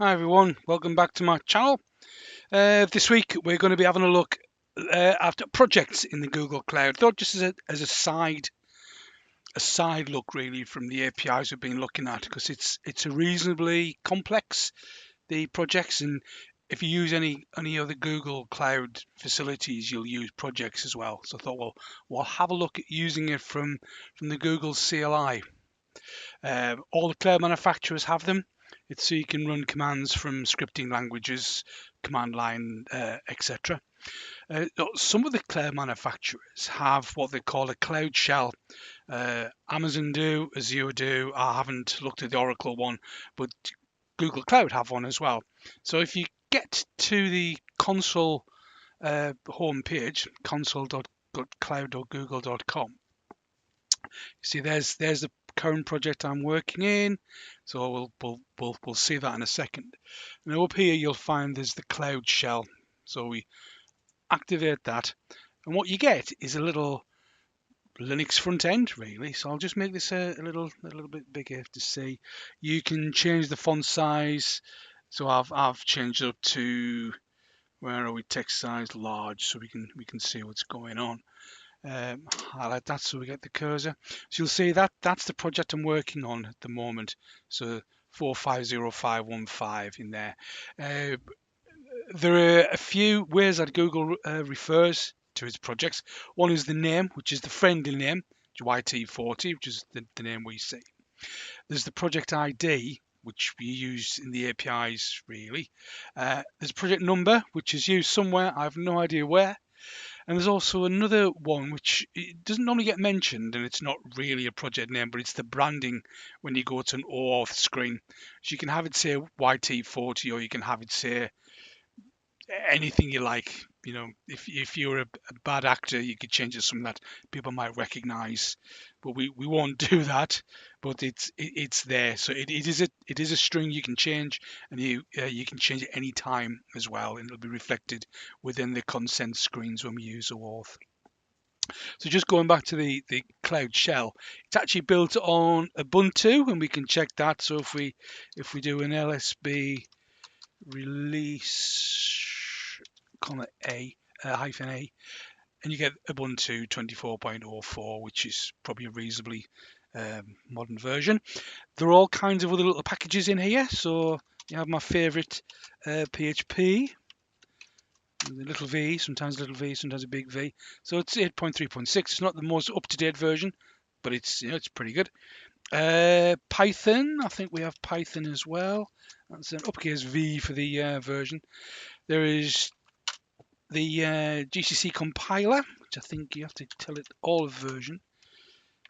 Hi everyone, welcome back to my channel. This week we're going to be having a look at projects in the Google Cloud. Thought just as a side look really from the APIs we've been looking at, because it's a reasonably complex, the projects, and if you use any other Google Cloud facilities, you'll use projects as well. So I thought, well, we'll have a look at using it from the Google CLI. All the cloud manufacturers have them. It's so you can run commands from scripting languages, command line, etc. Some of the cloud manufacturers have what they call a cloud shell. Amazon do, Azure do. I haven't looked at the Oracle one, but Google Cloud have one as well. So if you get to the console home page, console.cloud.google.com, see there's the current project I'm working in. So we'll see that in a second. Now up here you'll find there's the cloud shell. So we activate that, and what you get is a little Linux front end really. So I'll just make this a little bit bigger to see. You can change the font size. So I've changed up to, where are we, text size large, so we can see what's going on. Highlight that so we get the cursor. So you'll see that that's the project I'm working on at the moment. So 450515 in there. There are a few ways that Google refers to its projects. One is the name, which is the friendly name, YT40, which is the name we see. There's the project ID, which we use in the APIs really. There's project number, which is used somewhere, I have no idea where. And there's also another one which it doesn't normally get mentioned, and it's not really a project name, but it's the branding when you go to an OAUTH screen. So you can have it say YT40, or you can have it say anything you like. You know, if you're a bad actor, you could change it to something that people might recognize, but we won't do that. But it's there, so it is a string you can change, and you can change it any time as well, and it'll be reflected within the consent screens when we use OAuth. So just going back to the Cloud Shell, it's actually built on Ubuntu, and we can check that. So if we do an LSB release, hyphen A, and you get Ubuntu 24.04, which is probably a reasonably modern version. There are all kinds of other little packages in here. So you have my favorite PHP, the little v, sometimes a little v, sometimes a big V. So it's 8.3.6. It's not the most up-to-date version, but it's it's pretty good. Python, I think we have Python as well. That's an uppercase V for the version. There is the GCC compiler, which I think you have to tell it all version.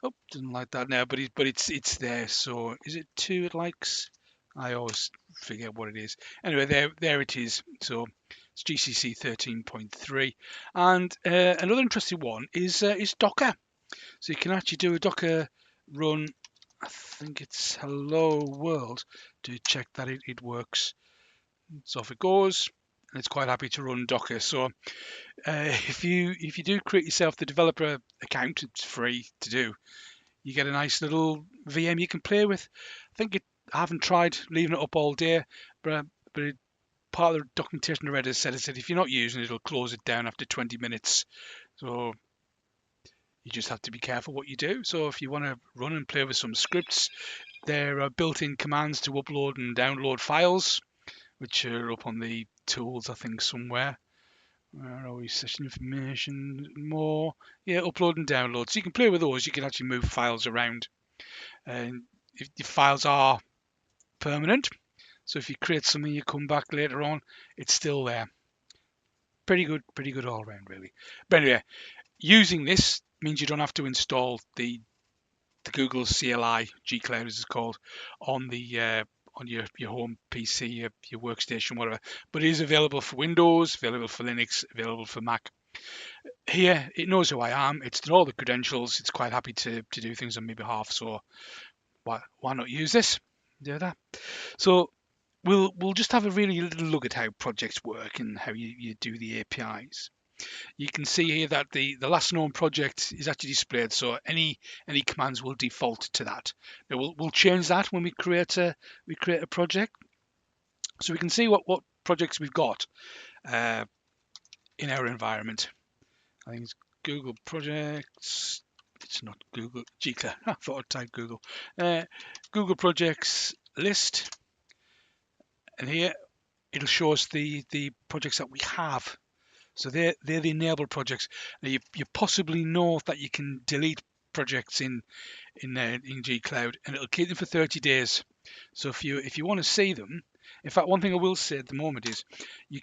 Oh, doesn't like that now, but it's there. So is it 2 it likes? I always forget what it is. Anyway, there it is. So it's GCC 13.3, and another interesting one is Docker. So you can actually do a Docker run. I think it's hello world to check that it works. So off it goes, and it's quite happy to run Docker. So if you do create yourself the developer account, it's free to do. You get a nice little VM you can play with. I haven't tried leaving it up all day, but part of the documentation I read has said if you're not using it, it'll close it down after 20 minutes. So you just have to be careful what you do. So if you want to run and play with some scripts, there are built-in commands to upload and download files, which are up on the tools, I think, somewhere. Where are we? Session information, more. Yeah, upload and download. So you can play with those. You can actually move files around. And if the files are permanent, so if you create something, you come back later on, it's still there. Pretty good all around, really. But anyway, using this means you don't have to install the Google CLI, G-Cloud as it's called, on the on your home PC, your workstation, whatever. But it is available for Windows, available for Linux, available for Mac. Here, it knows who I am. It's done all the credentials. It's quite happy to do things on my behalf. So why not use this? Do that. So we'll just have a really little look at how projects work and how you do the APIs. You can see here that the last known project is actually displayed, so any commands will default to that. Now we'll change that when we create a project. So we can see what projects we've got in our environment. I think it's Google Projects. It's not Google Gcloud. I thought I'd type Google. Google Projects list, and here it'll show us the projects that we have. So they're the enabled projects. Now you possibly know that you can delete projects in Gcloud, and it'll keep them for 30 days. So if you want to see them, in fact, one thing I will say at the moment is you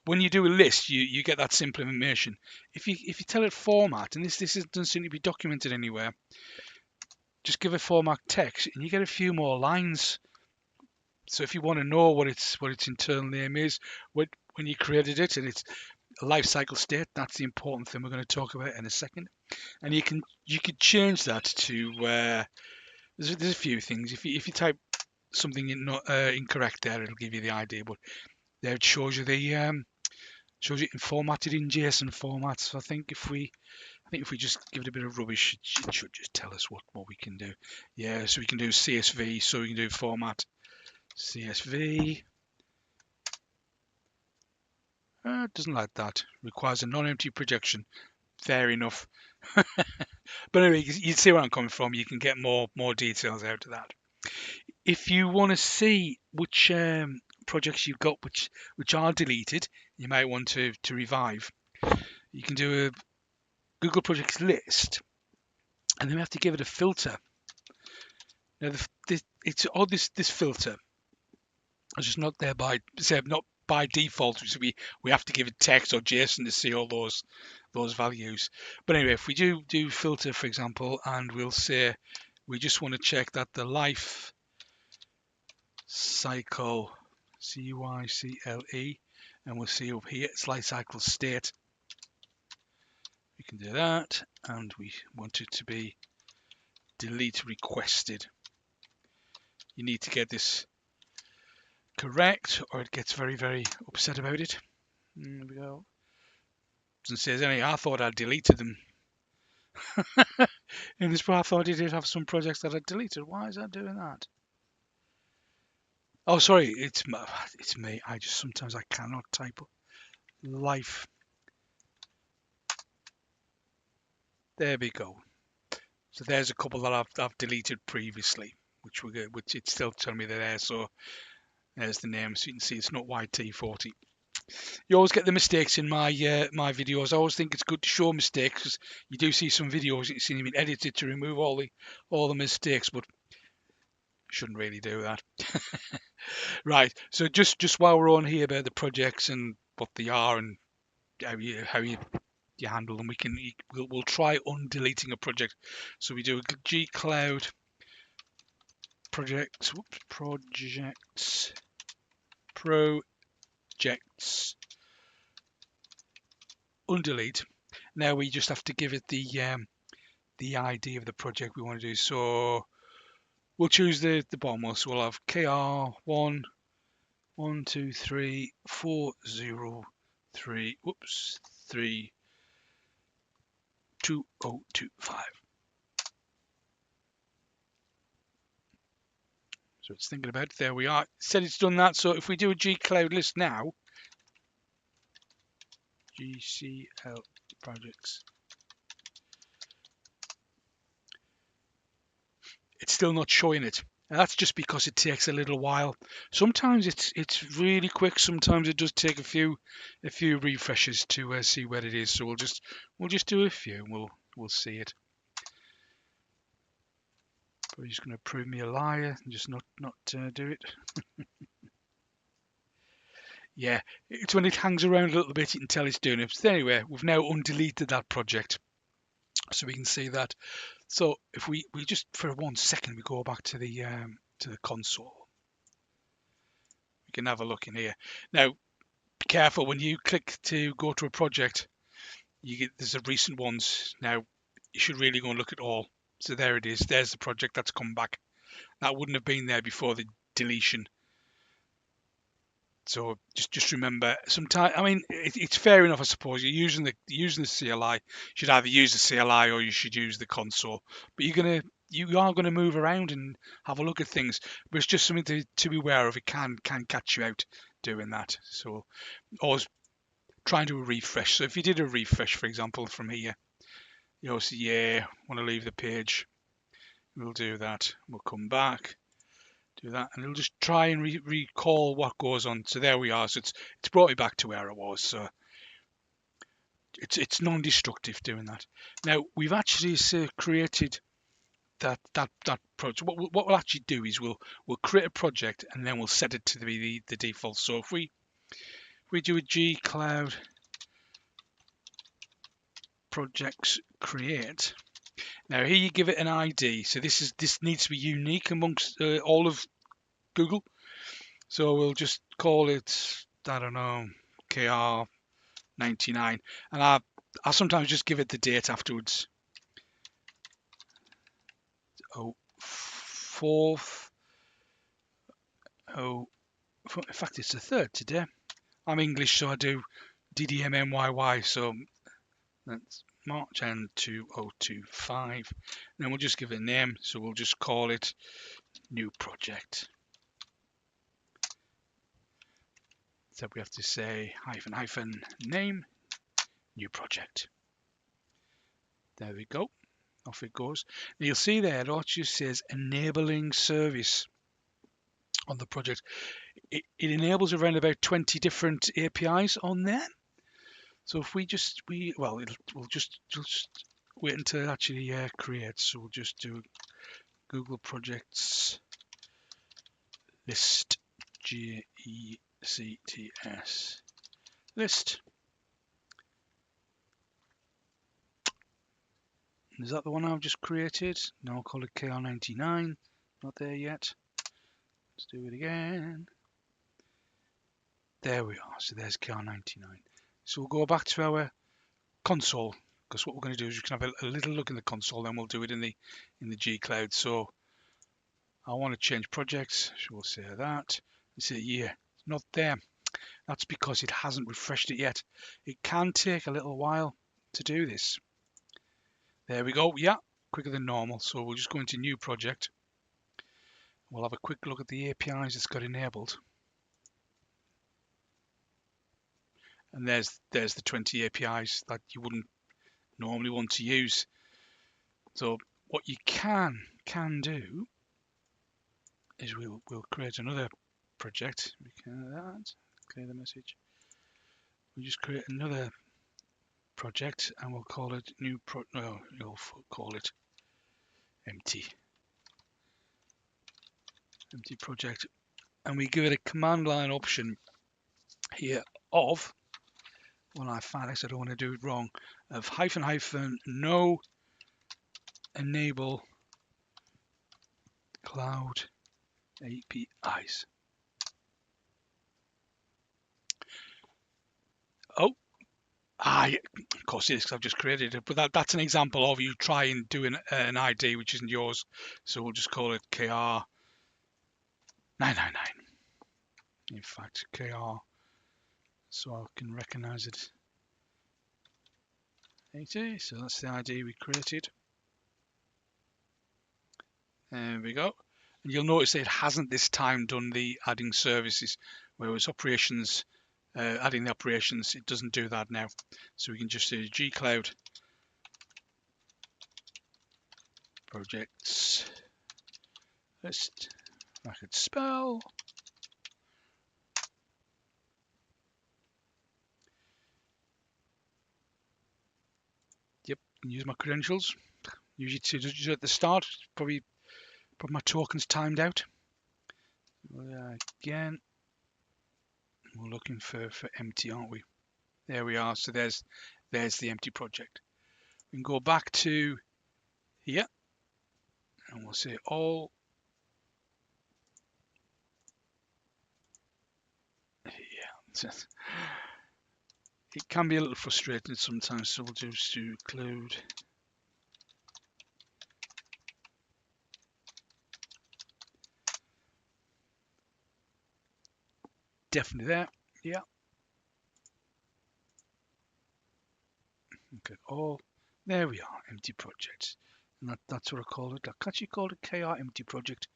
when you do a list, you get that simple information. If you tell it format, and this doesn't seem to be documented anywhere, just give it format text, and you get a few more lines. So if you want to know what its internal name is, when you created it, and it's a life cycle state, that's the important thing we're going to talk about in a second. And you could change that to there's a few things. If you type something incorrect there, it'll give you the idea. But there it shows you shows it formatted in JSON format. So I think if we just give it a bit of rubbish, it should just tell us what we can do. Yeah, so we can do CSV. So we can do format CSV. It doesn't like that. Requires a non-empty projection. Fair enough. But anyway, you see where I'm coming from. You can get more details out of that. If you want to see which projects you've got which are deleted, you might want to revive. You can do a Google Projects list, and then we have to give it a filter. Now this filter is just not there not by default. So we have to give it text or JSON to see all those values. But anyway, if we do filter, for example, and we'll say we just want to check that the life cycle CYCLE, and we'll see up here it's life cycle state. We can do that, and we want it to be delete requested. You need to get this correct, or it gets very, very upset about it. There we go. Doesn't say anything. I thought I deleted them. In this, I thought it did have some projects that I deleted. Why is that doing that? Oh, sorry, it's me. Sometimes I cannot type life. There we go. So there's a couple that I've deleted previously, which it's still telling me they're there. So there's the name. So you can see it's not YT40. You always get the mistakes in my videos. I always think it's good to show mistakes, because you do see some videos you see them been edited to remove all the mistakes, but shouldn't really do that. Right. So just while we're on here about the projects and what they are and how you handle them, we'll try undeleting a project. So we do a Gcloud projects undelete. Now we just have to give it the ID of the project we want to do. So we'll choose the bottom one. So we'll have KR1 1 2 3 4 0 3 3 2025. So it's thinking about it. There we are. It said it's done that. So if we do a Gcloud list now, GCL projects, it's still not showing it. And that's just because it takes a little while. Sometimes it's really quick. Sometimes it does take a few refreshes to see where it is. So we'll just do a few, and we'll see it. But he's going to prove me a liar and just not do it. Yeah, it's when it hangs around a little bit you can tell it's doing it. So anyway, we've now undeleted that project, so we can see that. So if we just for 1 second we go back to the console, we can have a look in here. Now, be careful when you click to go to a project. There's the recent ones. Now you should really go and look at all. So there it is. There's the project that's come back. That wouldn't have been there before the deletion. So just remember, sometimes, I mean, it's fair enough, I suppose. You're using the CLI. You should either use the CLI or you should use the console. But you're gonna you are going to move around and have a look at things, but it's just something to be aware of. It can catch you out doing that. So always try and do a refresh. So if you did a refresh, for example, from here, you'll see, yeah, want to leave the page. We'll do that. We'll come back, do that, and it'll just try and recall what goes on. So there we are. So it's brought me back to where I was. So it's non-destructive doing that. Now we've actually created that project. What we'll actually do is we'll create a project and then we'll set it to be the default. So if we do a G-Cloud projects create. Now here you give it an ID. So this needs to be unique amongst all of Google. So we'll just call it, I don't know, KR99, and I sometimes just give it the date afterwards. Oh, fourth. Oh, in fact, it's the 3rd today. I'm English, so I do DDMMYY. So that's March end 2025. Then we'll just give it a name. So we'll just call it new project. So we have to say hyphen name new project. There we go. Off it goes. Now you'll see there it just says enabling service on the project. It enables around about 20 different APIs on there. So if we'll just wait until it actually creates. So we'll just do Google Projects list, GECTS list. Is that the one I've just created? No, I'll call it KR99. Not there yet. Let's do it again. There we are. So there's KR99. So we'll go back to our console, because what we're going to do is you can have a little look in the console, then we'll do it in the G-Cloud. So I want to change projects. So we'll say that. You see, yeah, it's not there. That's because it hasn't refreshed it yet. It can take a little while to do this. There we go. Yeah, quicker than normal. So we'll just go into new project. We'll have a quick look at the APIs it's got enabled. And there's the 20 APIs that you wouldn't normally want to use. So what you can do is we'll create another project. We can do that. Clear the message. We'll just create another project and we'll call it you'll call it empty project, and we give it a command line option here of, when I find it, I don't want to do it wrong, of hyphen no enable cloud APIs. Oh, of course it is, because I've just created it, but that's an example of you try and do an ID which isn't yours. So we'll just call it KR999. In fact, KR, so I can recognize it. 80, so that's the ID we created. There we go. And you'll notice that it hasn't this time done the adding services, whereas operations, adding the operations, it doesn't do that now. So we can just do G-Cloud projects list. I could spell. Yep, use my credentials. Usually to at the start, probably put my tokens timed out. Again, we're looking for empty, aren't we? There we are. So there's the empty project. We can go back to here and we'll say all. Yeah, it can be a little frustrating sometimes, so we'll just do include definitely there. Yeah. Okay, all. There we are, empty projects. And that's what I called it. I actually called it KR empty project.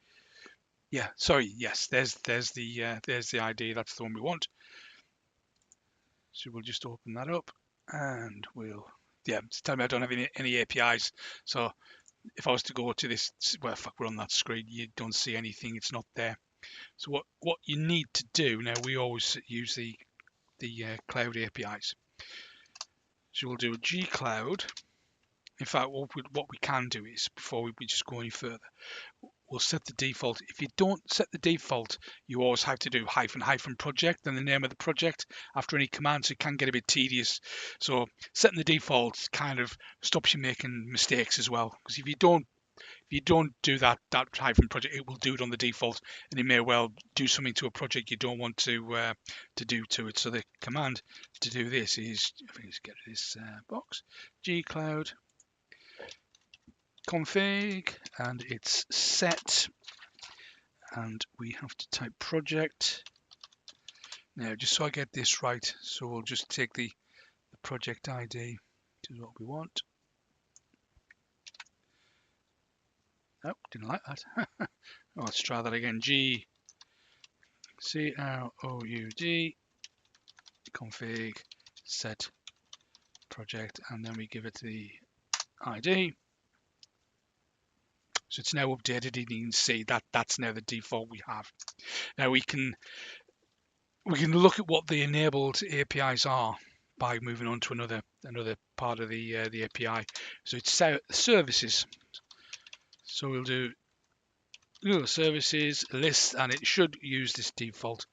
Yeah, sorry. Yes, there's the ID. That's the one we want. So we'll just open that up, and we'll it's telling me I don't have any APIs. So if I was to go to this, well, if we're on that screen, you don't see anything. It's not there. So what you need to do now, we always use the cloud APIs. So we'll do a G-Cloud. In fact, what we can do is, before we just go any further, we'll set the default. If you don't set the default, you always have to do -- project and the name of the project after any command, so it can get a bit tedious. So setting the default kind of stops you making mistakes as well, because if you don't do that hyphen project, it will do it on the default, and it may well do something to a project you don't want to do to it. So the command to do this is, if I just get this box, gcloud config, and it's set, and we have to type project. Now, just so I get this right, so we'll just take the project ID, which is what we want. Oh, didn't like that. Let's try that again. gcloud config set project, and then we give it the ID. So it's now updated, and you can see that that's now the default we have. Now we can look at what the enabled APIs are by moving on to another part of the API. So it's services. So we'll do Google services list, and it should use this default.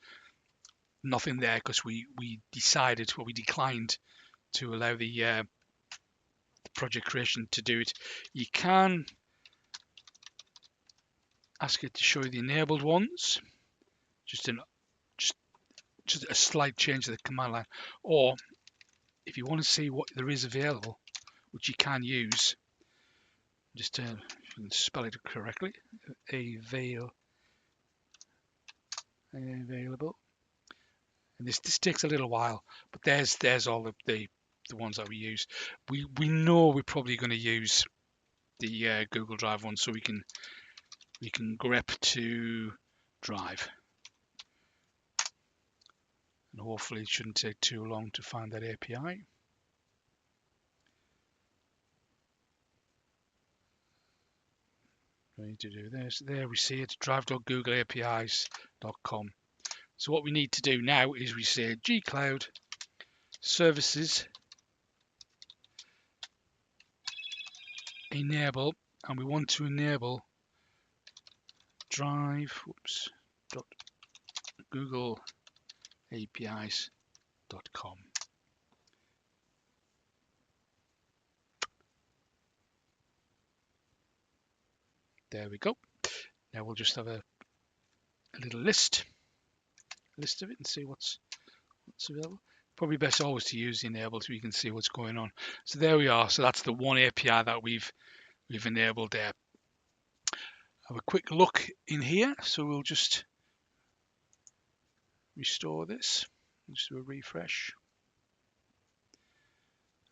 Nothing there because we declined to allow the project creation to do it. You can ask it to show you the enabled ones, just a slight change to the command line, or if you want to see what there is available, which you can use, just if you can spell it correctly, available. And this takes a little while, but there's all the ones that we use. We know we're probably going to use the Google Drive one, so we can grep to Drive, and hopefully it shouldn't take too long to find that API. We need to do this. There we see it, drive.googleapis.com. So what we need to do now is we say gcloud services enable, and we want to enable drive.googleapis.com. There we go. Now we'll just have a little list of it and see what's available. Probably best always to use the enable so you can see what's going on. So there we are. So that's the one API that we've enabled there. Have a quick look in here. So we'll just restore this. Just do a refresh.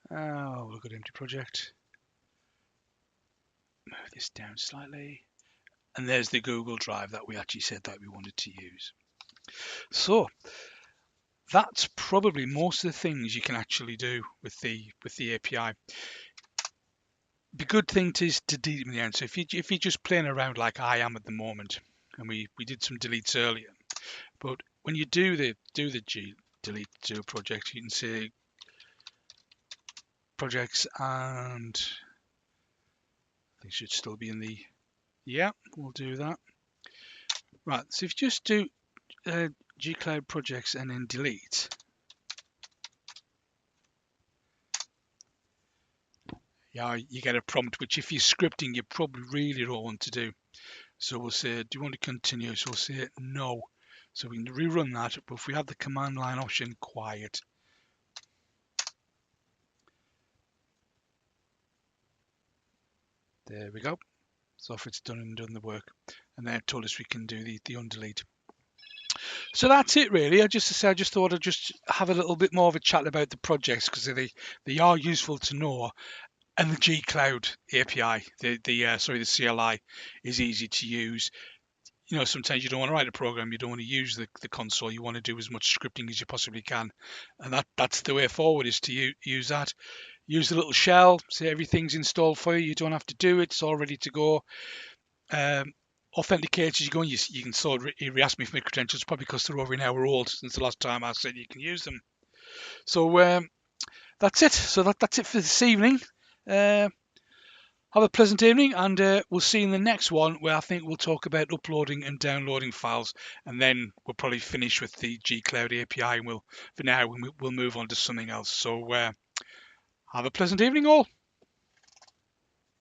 Oh, look at empty project. Move this down slightly. And there's the Google Drive that we actually said that we wanted to use. So that's probably most of the things you can actually do with the API. The good thing is to delete them in the end. So if you're just playing around like I am at the moment, and we did some deletes earlier, but when you do the delete to a project, you can say projects, and they should still be in the we'll do that. Right, so if you just do gcloud projects and then delete, you get a prompt, which if you're scripting, you probably really don't want to do. So we'll say, do you want to continue? So we'll say no. So we can rerun that, but if we have the command line option quiet, there we go. So if it's done and done the work, and then it told us we can do the undelete. So that's it really. I just thought I'd just have a little bit more of a chat about the projects, because they are useful to know. And the G-Cloud API, the CLI, is easy to use. Sometimes you don't want to write a program, you don't want to use the console, you want to do as much scripting as you possibly can, and that's the way forward, is to use that. Use the little shell, say everything's installed for you. You don't have to do it; it's all ready to go. Authenticate as you go. You can sort of re-ask me for my credentials, probably because they're over an hour old since the last time I said you can use them. So that's it. So that's it for this evening. Have a pleasant evening, and we'll see you in the next one, where I think we'll talk about uploading and downloading files, and then we'll probably finish with the G-Cloud API, and for now we'll move on to something else. So have a pleasant evening all.